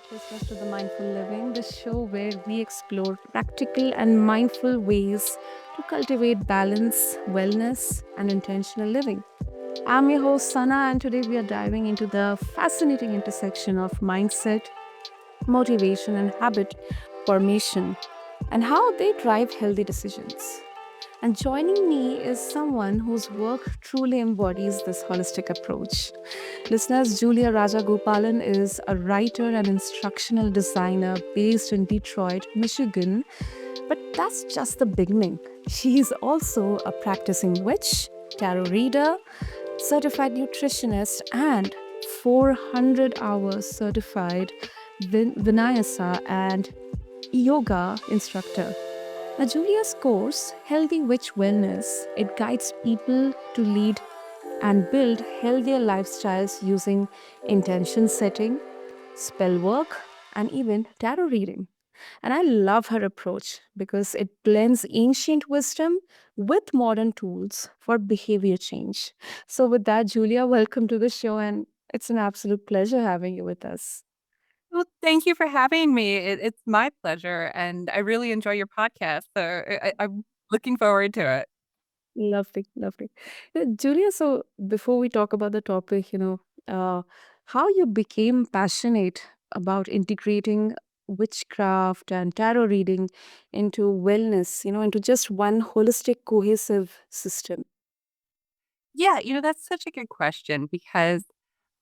back, listeners, to the Mindful Living, the show where we explore practical and mindful ways to cultivate balance, wellness, and intentional living. I'm your host, Sana, and today we are diving into the fascinating intersection of mindset, motivation, and habit formation and how they drive healthy decisions. And joining me is someone whose work truly embodies this holistic approach. Listeners, Julia Raja Gopalan is a writer and instructional designer based in Detroit, Michigan. But that's just the beginning. She is also a practicing witch, tarot reader, certified nutritionist, and 400 hours certified Vinayasa and yoga instructor. Now, Julia's course, Healthy Witch Wellness, it guides people to lead and build healthier lifestyles using intention setting, spell work, and even tarot reading. And I love her approach because it blends ancient wisdom with modern tools for behavior change. So, with that, Julia, welcome to the show, and it's an absolute pleasure having you with us. Well, thank you for having me. It's my pleasure, and I really enjoy your podcast. So I'm looking forward to it. Lovely, lovely. Julia, so before we talk about the topic, how you became passionate about integrating witchcraft and tarot reading into wellness, into just one holistic, cohesive system. Yeah, that's such a good question because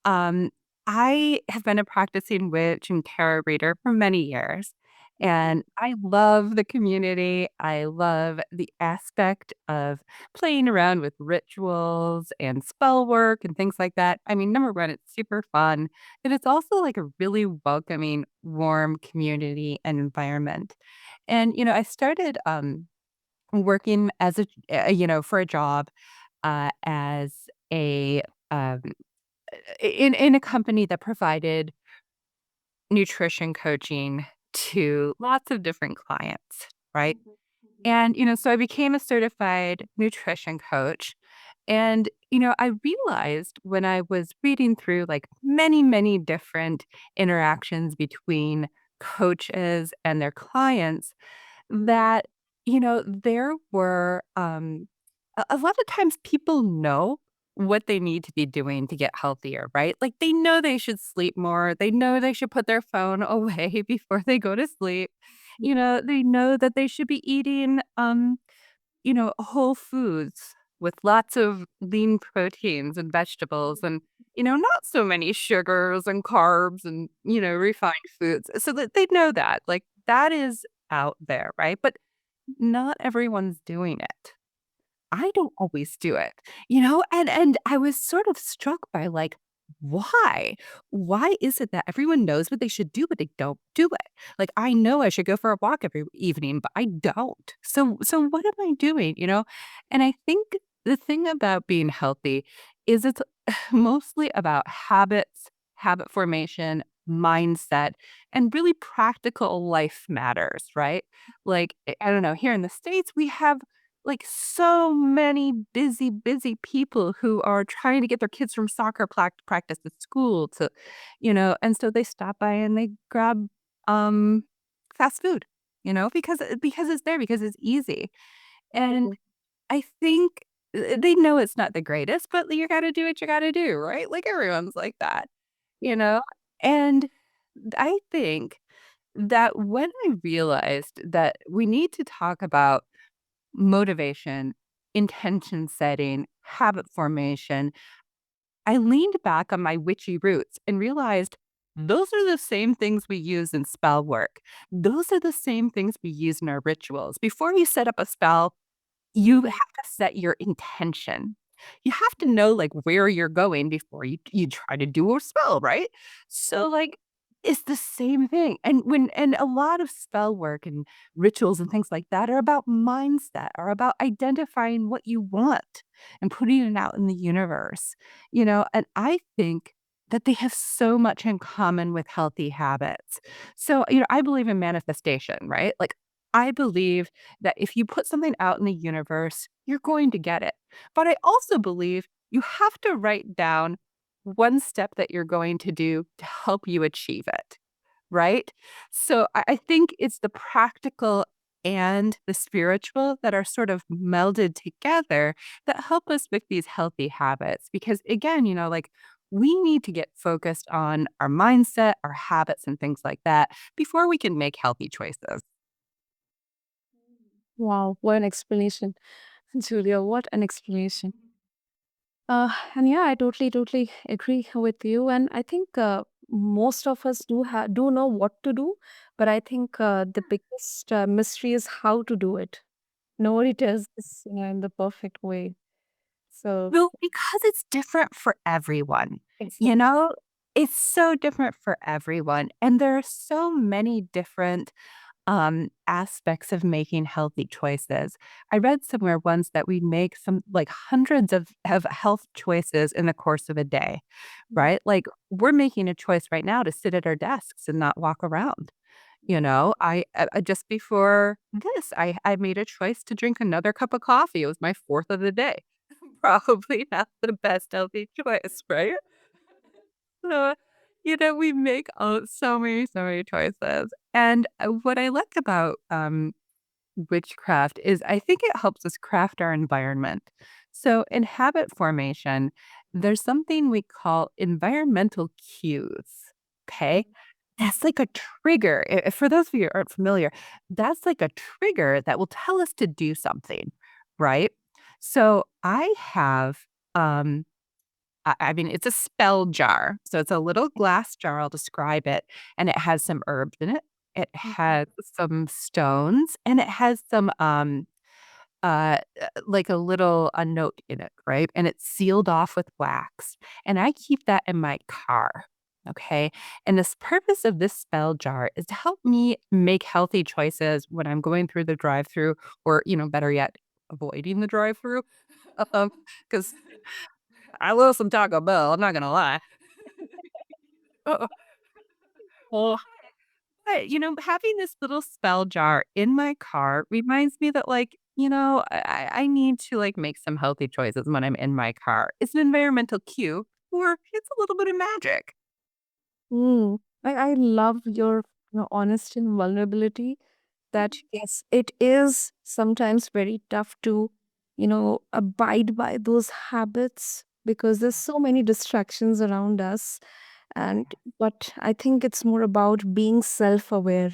um, I have been a practicing witch and tarot reader for many years, and I love the community. I love the aspect of playing around with rituals and spell work and things like that. I mean, number one, it's super fun, and it's also like a really welcoming, warm community and environment. And I started working as for a job as a um, in a company that provided nutrition coaching to lots of different clients, right? Mhm, mhm, And, so I became a certified nutrition coach. And, I realized when I was reading through like many, many different interactions between coaches and their clients that, there were a lot of times people know what they need to be doing to get healthier, right? Like they know they should sleep more. They know they should put their phone away before they go to sleep. They know that they should be eating whole foods with lots of lean proteins and vegetables and not so many sugars and carbs and refined foods. So that they know that. Like that is out there, right? But not everyone's doing it. I don't always do it, and I was sort of struck by, like, why? Why is it that everyone knows what they should do, but they don't do it? Like, I know I should go for a walk every evening, but I don't. So what am I doing, And I think the thing about being healthy is it's mostly about habits, habit formation, mindset, and really practical life matters, right? Like, I don't know, here in the States, we have like so many busy, busy people who are trying to get their kids from soccer practice to school to, and so they stop by and they grab um fast food, because it's there, because it's easy. And mhm, I think they know it's not the greatest, but you gotta do what you gotta do, right? Like everyone's like that, you know? And I think that when I realized that we need to talk about motivation, intention setting, habit formation, I leaned back on my witchy roots and realized those are the same things we use in spell work. Those are the same things we use in our rituals. Before you set up a spell, you have mhm, to set your intention. You have to know, like, where you're going before you try to do a spell, right? right. So, like, it's the same thing, and a lot of spell work and rituals and things like that are about mindset, are about identifying what you want and putting it out in the universe, and I think that they have so much in common with healthy habits. So, I believe in manifestation, right? Like, I believe that if you put something out in the universe, you're going to get it. But I also believe you have to write down one step that you're going to do to help you achieve it, right? So I think it's the practical and the spiritual that are sort of melded together that help us with these healthy habits. Because again, like we need to get focused on our mindset, our habits, and things like that before we can make healthy choices. Wow, what an explanation, Julia. What an explanation. And yeah, I totally agree with you. And I think most of us do know what to do, but I think the biggest mystery is how to do it. Nobody does this, in the perfect way. So Well, because it's different for everyone, you exactly. know? It's so different for everyone. And there are so many different aspects of making healthy choices. I read somewhere once that we make some like hundreds of health choices in the course of a day, right? Like we're making a choice right now to sit at our desks and not walk around. Just before this, I made a choice to drink another cup of coffee. It was my fourth of the day. Probably not the best healthy choice, right? So, we make so many choices. And what I like about witchcraft is I think it helps us craft our environment. So, in habit formation, there's something we call environmental cues. Okay. That's like a trigger. For those of you who aren't familiar, that's like a trigger that will tell us to do something, right? So, I have I mean, it's a spell jar. So it's a little glass jar, I'll describe it, and it has some herbs in it. It has some stones, and it has some, like a note in it, right? And it's sealed off with wax, and I keep that in my car, okay? And this purpose of this spell jar is to help me make healthy choices when I'm going through the drive-through or, better yet, avoiding the drive-through, because I love some Taco Bell, I'm not gonna lie. Uh, Oh, but, having this little spell jar in my car reminds me that, like, I need to, like, make some healthy choices when I'm in my car. It's an environmental cue, or it's a little bit of magic. mm. I love your honesty and vulnerability that yes, it is sometimes very tough to, abide by those habits because there's so many distractions around us. And but I think it's more about being self-aware,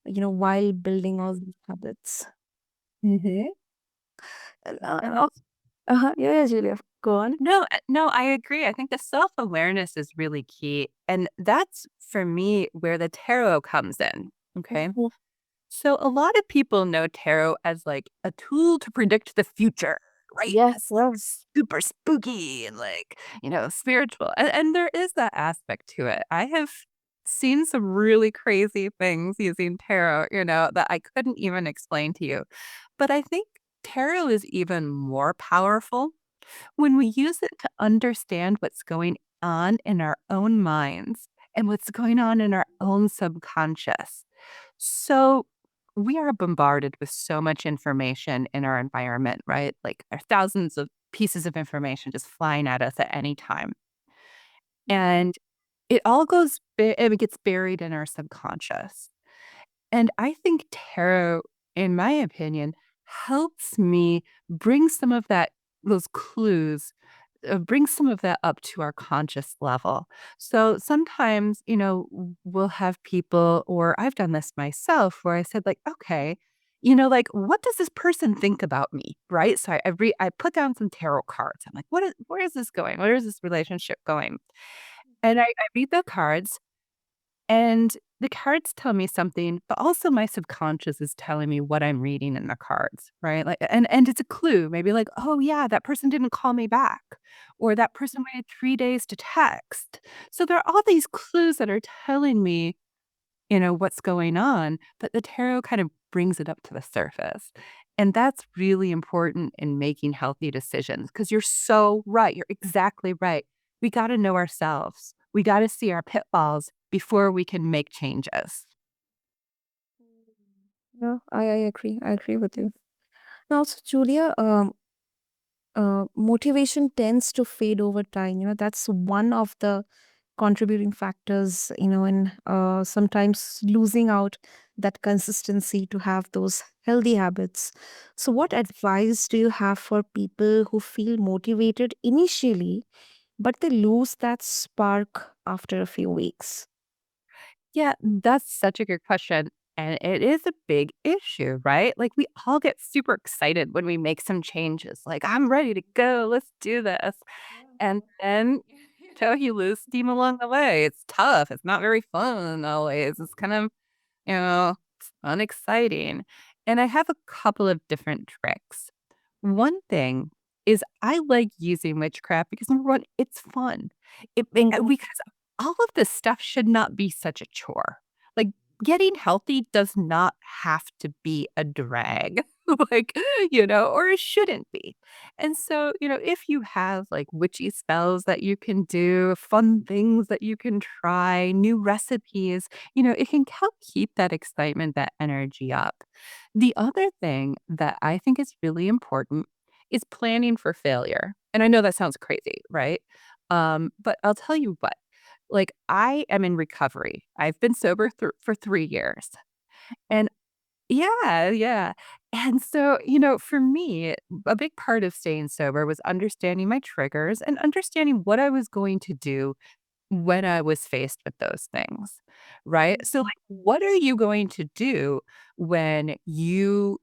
while building all these habits. Mhm. Oh, uh-huh. Yeah, yeah, Julia. Go on. No, I agree. I think the self-awareness is really key, and that's, for me, where the tarot comes in, okay? Mhm. So a lot of people know tarot as like a tool to predict the future, right? Yes, It's like yes. super spooky and like, spiritual. And there is that aspect to it. I have seen some really crazy things using tarot, that I couldn't even explain to you. But I think tarot is even more powerful when we use it to understand what's going on in our own minds and what's going on in our own subconscious. So we are bombarded with so much information in our environment, right? Like there are thousands of pieces of information just flying at us at any time. And it gets buried in our subconscious. And I think tarot, in my opinion, helps me bring some of those clues, bring some of that up to our conscious level. So sometimes, we'll have people, or I've done this myself, where I said, like, okay, like, what does this person think about me? Right. So I put down some tarot cards. I'm like, where is this going? Where is this relationship going? And I read the cards, and the cards tell me something, but also my subconscious is telling me what I'm reading in the cards, right? Like, and it's a clue, maybe like, oh yeah, that person didn't call me back, or that person waited 3 days to text. So there are all these clues that are telling me, what's going on, but the tarot kind of brings it up to the surface. And that's really important in making healthy decisions because you're so right. You're exactly right. We got to know ourselves. We got to see our pitfalls before we can make changes. No, I agree. I agree with you. Now, also, Julia, motivation tends to fade over time. That's one of the contributing factors, in sometimes losing out that consistency to have those healthy habits. So, what advice do you have for people who feel motivated initially, but they lose that spark after a few weeks? Yeah, that's such a good question. And it is a big issue, right? Like we all get super excited when we make some changes. Like, I'm ready to go. Let's do this. And then you lose steam along the way. It's tough. It's not very fun always. It's kind of, it's unexciting. And I have a couple of different tricks. One thing is I like using witchcraft because number one, it's fun. Because all of this stuff should not be such a chore. Like getting healthy does not have to be a drag, like, or it shouldn't be. And so, if you have like witchy spells that you can do, fun things that you can try, new recipes, it can help keep that excitement, that energy up. The other thing that I think is really important is planning for failure. And I know that sounds crazy, right? But I'll tell you what, like I am in recovery. I've been sober for 3 years. And yeah, yeah. And so, for me, a big part of staying sober was understanding my triggers and understanding what I was going to do when I was faced with those things, right? So, like, what are you going to do when you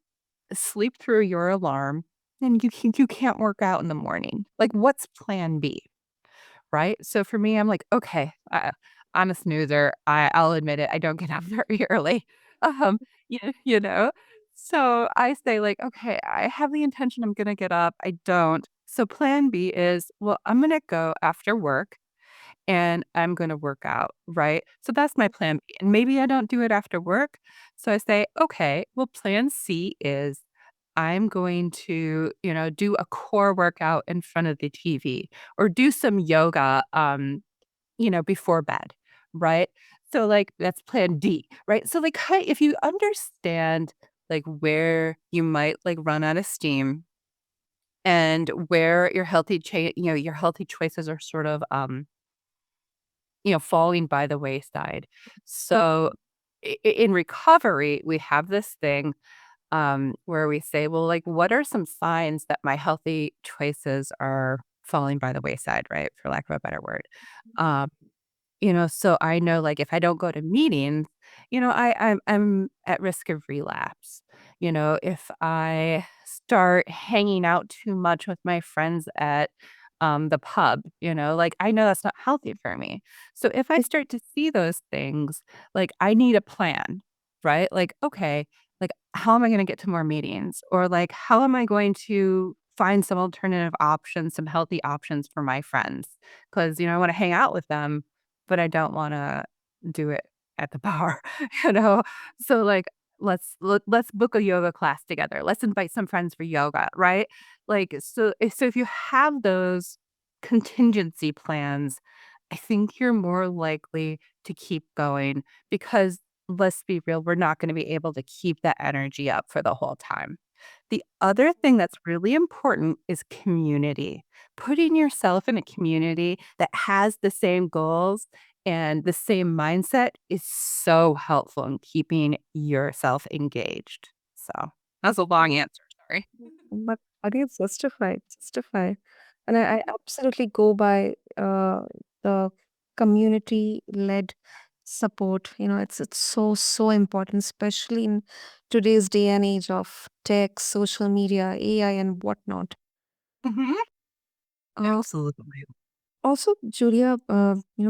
sleep through your alarm and you can't work out in the morning? Like, what's plan B, right? So for me, I'm like, okay, I'm a snoozer. I'll admit it. I don't get up very early. Um, you know. So I say like, okay, I have the intention I'm gonna get up. I don't. So plan B is, well, I'm gonna go after work and I'm gonna work out, right? So that's my plan B. And maybe I don't do it after work. So I say, okay, well, plan C is I'm going to, do a core workout in front of the TV or do some yoga, before bed, right? So like that's plan D, right? So like if you understand like where you might like run out of steam and where your healthy choices are sort of falling by the wayside. So in recovery, we have this thing where we say, well, like, what are some signs that my healthy choices are falling by the wayside, right? For lack of a better word. Um, so I know like if I don't go to meetings, I'm at risk of relapse. If I start hanging out too much with my friends at the pub, like I know that's not healthy for me. So if I start to see those things, like I need a plan, right? Like, okay, like how am I going to get to more meetings? Or like how am I going to find some alternative options, some healthy options for my friends? Because, I want to hang out with them but I don't wanna do it at the bar, you know? So, like, let's book a yoga class together. Let's invite some friends for yoga, right? Like, so if you have those contingency plans, I think you're more likely to keep going because let's be real, we're not gonna be able to keep that energy up for the whole time. The other thing that's really important is community. Putting yourself in a community that has the same goals and the same mindset is so helpful in keeping yourself engaged. So, that's a long answer, sorry. But again, it's justified, justified. And I absolutely go by the community-led support. It's so, so important, especially in today's day and age of tech, social media, AI, and whatnot. Mhm. Uh, Absolutely. Also, Julia,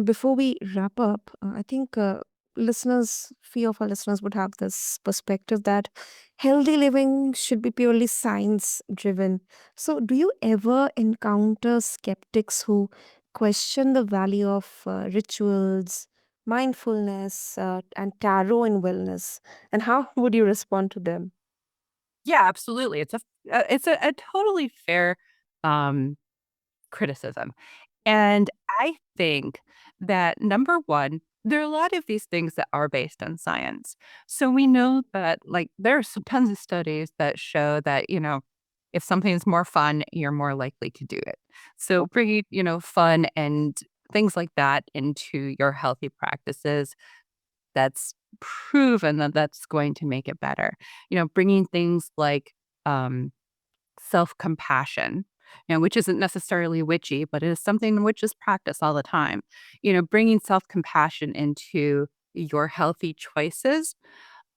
before we wrap up, I think few of our listeners would have this perspective that healthy living should be purely science driven. So, do you ever encounter skeptics who question the value of rituals, mindfulness, and tarot in wellness? And how would you respond to them? Yeah, absolutely. It's a totally fair, um, criticism. And I think that number one, there are a lot of these things that are based on science. So we know that like there are some tons of studies that show that, if something's more fun, you're more likely to do it. So bringing, fun and things like that into your healthy practices, that's proven that that's going to make it better. Bringing things like, um, self-compassion, which isn't necessarily witchy, but it is something witches practice all the time. Bringing self-compassion into your healthy choices,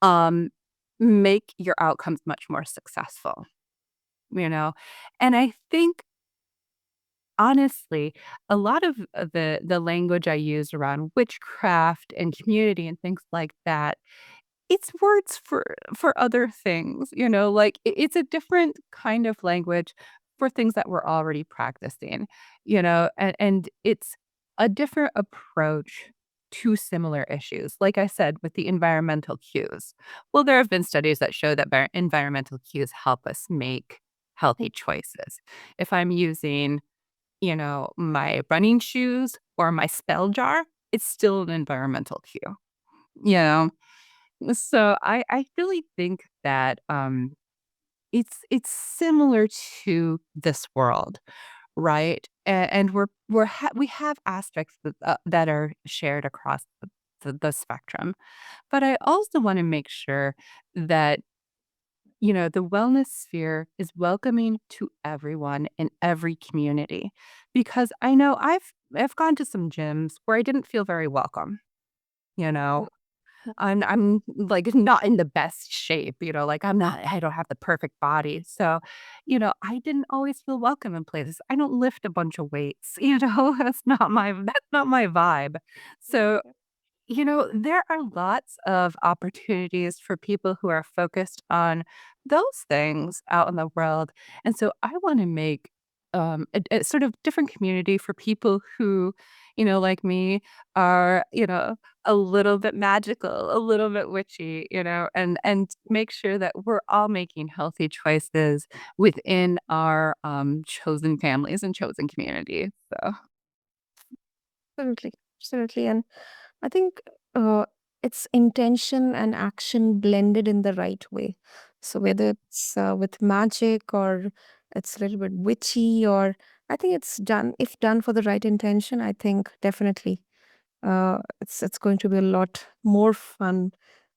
um, make your outcomes much more successful, you know? And I think, honestly, a lot of the language I use around witchcraft and community and things like that, it's words for other things, like, it's a different kind of language for things that we're already practicing, and it's a different approach to similar issues. Like I said, with the environmental cues. Well, there have been studies that show that environmental cues help us make healthy choices. If I'm using, my running shoes or my spell jar, it's still an environmental cue, you know? So I really think that, it's similar to this world, right? And we have aspects that are shared across the spectrum. But I also wanna make sure that, the wellness sphere is welcoming to everyone in every community, because I know I've gone to some gyms where I didn't feel very welcome, you know? I'm, like, not in the best shape, like, I don't have the perfect body, so, I didn't always feel welcome in places. I don't lift a bunch of weights, that's not my vibe. So, there are lots of opportunities for people who are focused on those things out in the world. And so I want to make, a sort of different community for people who, like me, are, a little bit magical, a little bit witchy, and make sure that we're all making healthy choices within our, chosen families and chosen communities. So, Absolutely. Absolutely. And I think uh, it's intention and action blended in the right way. So whether it's with magic or it's a little bit witchy, or I think it's done, if done for the right intention, I think definitely it's going to be a lot more fun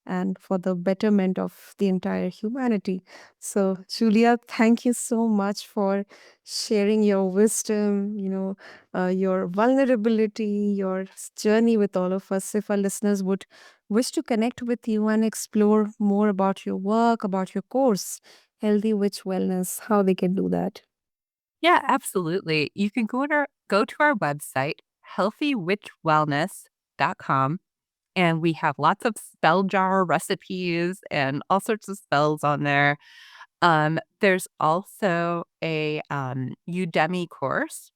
and for the betterment of the entire humanity. So, Julia, thank you so much for sharing your wisdom, your vulnerability, your journey with all of us. If our listeners would wish to connect with you and explore more about your work, about your course, Healthy Witch Wellness, how they can do that. yeah, absolutely. You can go to our website, healthywitchwellness.com, and we have lots of spell jar recipes and all sorts of spells on there. There's also a, Udemy course,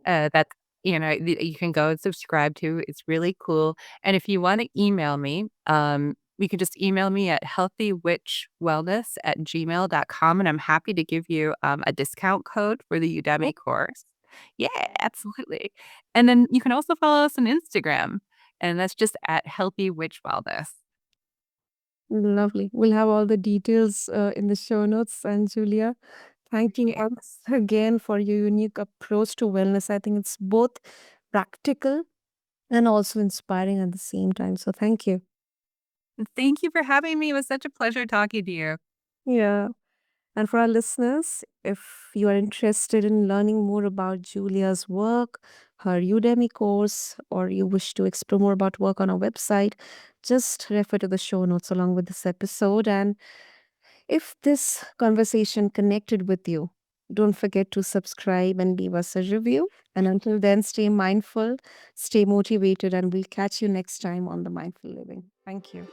that, you can go and subscribe to. It's really cool. And if you wanna email me, you can just email me at healthywitchwellness@gmail.com, and I'm happy to give you, a discount code for the Udemy course. Yeah, absolutely. And then you can also follow us on Instagram, and that's just at Healthy Witch Wellness. Lovely. We'll have all the details in the show notes. And Julia, thank you once again for your unique approach to wellness. I think it's both practical and also inspiring at the same time. So thank you. Thank you for having me. It was such a pleasure talking to you. Yeah. And for our listeners, if you are interested in learning more about Julia's work, her Udemy course, or you wish to explore more about work on our website, just refer to the show notes along with this episode. And if this conversation connected with you, don't forget to subscribe and leave us a review. And until then, stay mindful, stay motivated, and we'll catch you next time on The Mindful Living. Thank you.